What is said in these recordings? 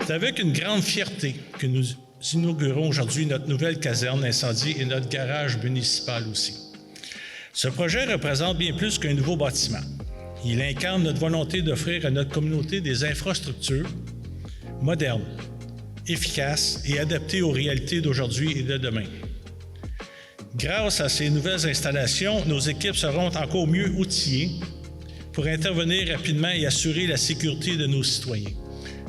C'est avec une grande fierté que nous inaugurons aujourd'hui notre nouvelle caserne incendie et notre garage municipal aussi. Ce projet représente bien plus qu'un nouveau bâtiment. Il incarne notre volonté d'offrir à notre communauté des infrastructures modernes, efficaces et adaptées aux réalités d'aujourd'hui et de demain. Grâce à ces nouvelles installations, nos équipes seront encore mieux outillées pour intervenir rapidement et assurer la sécurité de nos citoyens.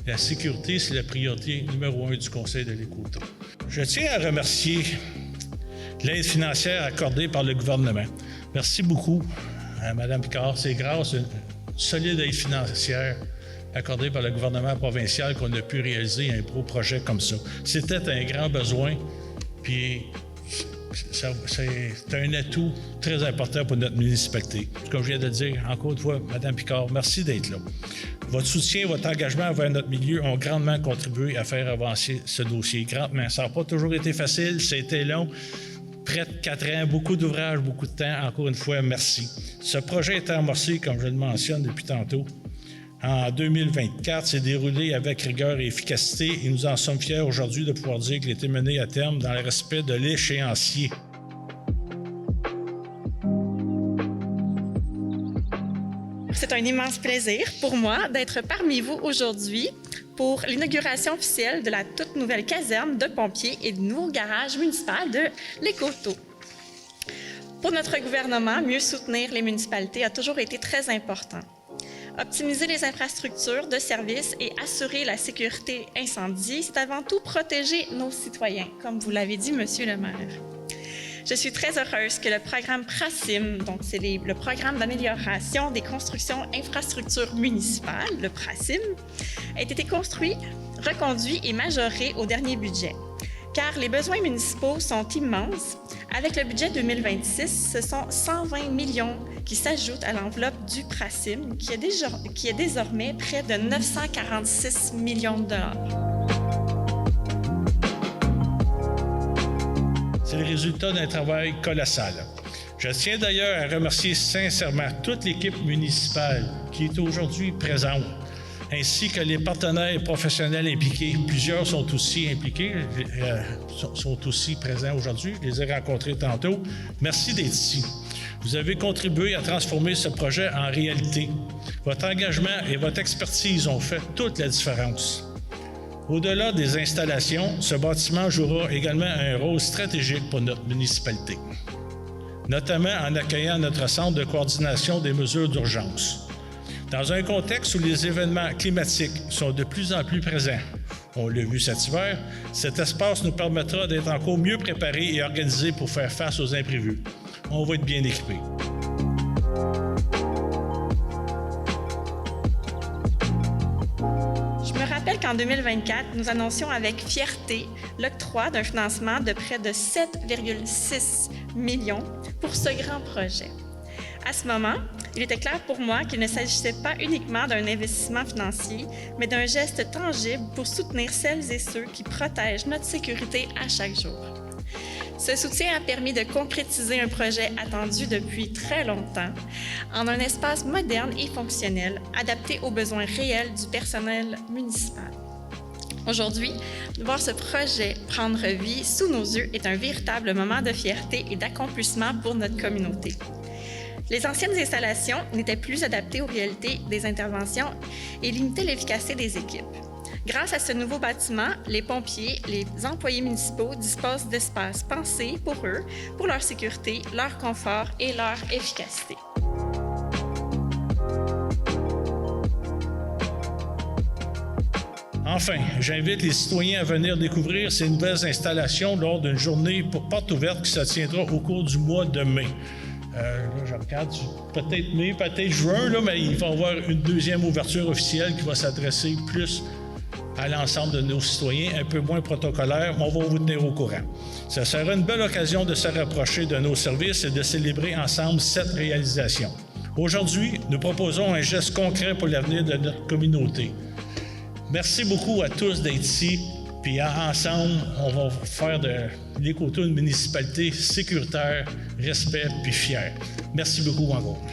La sécurité, c'est la priorité numéro 1 du Conseil de l'Écoto. Je tiens à remercier l'aide financière accordée par le gouvernement. Merci beaucoup à Mme Picard. C'est grâce à une solide aide financière accordée par le gouvernement provincial qu'on a pu réaliser un gros projet comme ça. C'était un grand besoin, puis c'est un atout très important pour notre municipalité. Comme je viens de le dire, encore une fois, Mme Picard, merci d'être là. Votre soutien, votre engagement envers notre milieu ont grandement contribué à faire avancer ce dossier. Grandement. Ça n'a pas toujours été facile, c'était long. Près de 4 ans, beaucoup d'ouvrages, beaucoup de temps. Encore une fois, merci. Ce projet est amorcé, comme je le mentionne depuis tantôt, en 2024, s'est déroulé avec rigueur et efficacité et nous en sommes fiers aujourd'hui de pouvoir dire qu'il a été mené à terme dans le respect de l'échéancier. C'est un immense plaisir pour moi d'être parmi vous aujourd'hui pour l'inauguration officielle de la toute nouvelle caserne de pompiers et du nouveau garage municipal de l'Écoto. Pour notre gouvernement, mieux soutenir les municipalités a toujours été très important. Optimiser les infrastructures de services et assurer la sécurité incendie, c'est avant tout protéger nos citoyens, comme vous l'avez dit, Monsieur le maire. Je suis très heureuse que le programme PRACIM, donc c'est le programme d'amélioration des constructions infrastructures municipales, le PRACIM, ait été construit, reconduit et majoré au dernier budget. Car les besoins municipaux sont immenses. Avec le budget 2026, ce sont 120 millions qui s'ajoutent à l'enveloppe du PRACIM, qui est désormais près de 946 millions de dollars. C'est le résultat d'un travail colossal. Je tiens d'ailleurs à remercier sincèrement toute l'équipe municipale qui est aujourd'hui présente, ainsi que les partenaires professionnels impliqués. Plusieurs sont aussi impliqués, sont aussi présents aujourd'hui. Je les ai rencontrés tantôt. Merci d'être ici. Vous avez contribué à transformer ce projet en réalité. Votre engagement et votre expertise ont fait toute la différence. Au-delà des installations, ce bâtiment jouera également un rôle stratégique pour notre municipalité, notamment en accueillant notre centre de coordination des mesures d'urgence. Dans un contexte où les événements climatiques sont de plus en plus présents, on l'a vu cet hiver, cet espace nous permettra d'être encore mieux préparés et organisés pour faire face aux imprévus. On va être bien équipés. Je me rappelle qu'en 2024, nous annoncions avec fierté l'octroi d'un financement de près de 7,6 millions pour ce grand projet. À ce moment, il était clair pour moi qu'il ne s'agissait pas uniquement d'un investissement financier, mais d'un geste tangible pour soutenir celles et ceux qui protègent notre sécurité à chaque jour. Ce soutien a permis de concrétiser un projet attendu depuis très longtemps en un espace moderne et fonctionnel, adapté aux besoins réels du personnel municipal. Aujourd'hui, de voir ce projet prendre vie sous nos yeux est un véritable moment de fierté et d'accomplissement pour notre communauté. Les anciennes installations n'étaient plus adaptées aux réalités des interventions et limitaient l'efficacité des équipes. Grâce à ce nouveau bâtiment, les pompiers, les employés municipaux disposent d'espaces pensés pour eux, pour leur sécurité, leur confort et leur efficacité. Enfin, j'invite les citoyens à venir découvrir ces nouvelles installations lors d'une journée pour porte ouverte qui se tiendra au cours du mois de mai. Là, je regarde, peut-être mai, peut-être juin, là, mais il va y avoir une deuxième ouverture officielle qui va s'adresser plus à l'ensemble de nos citoyens, un peu moins protocolaire, mais on va vous tenir au courant. Ça sera une belle occasion de se rapprocher de nos services et de célébrer ensemble cette réalisation. Aujourd'hui, nous proposons un geste concret pour l'avenir de notre communauté. Merci beaucoup à tous d'être ici, puis ensemble, on va faire de l'Écoto une municipalité sécuritaire, respect puis fière. Merci beaucoup encore.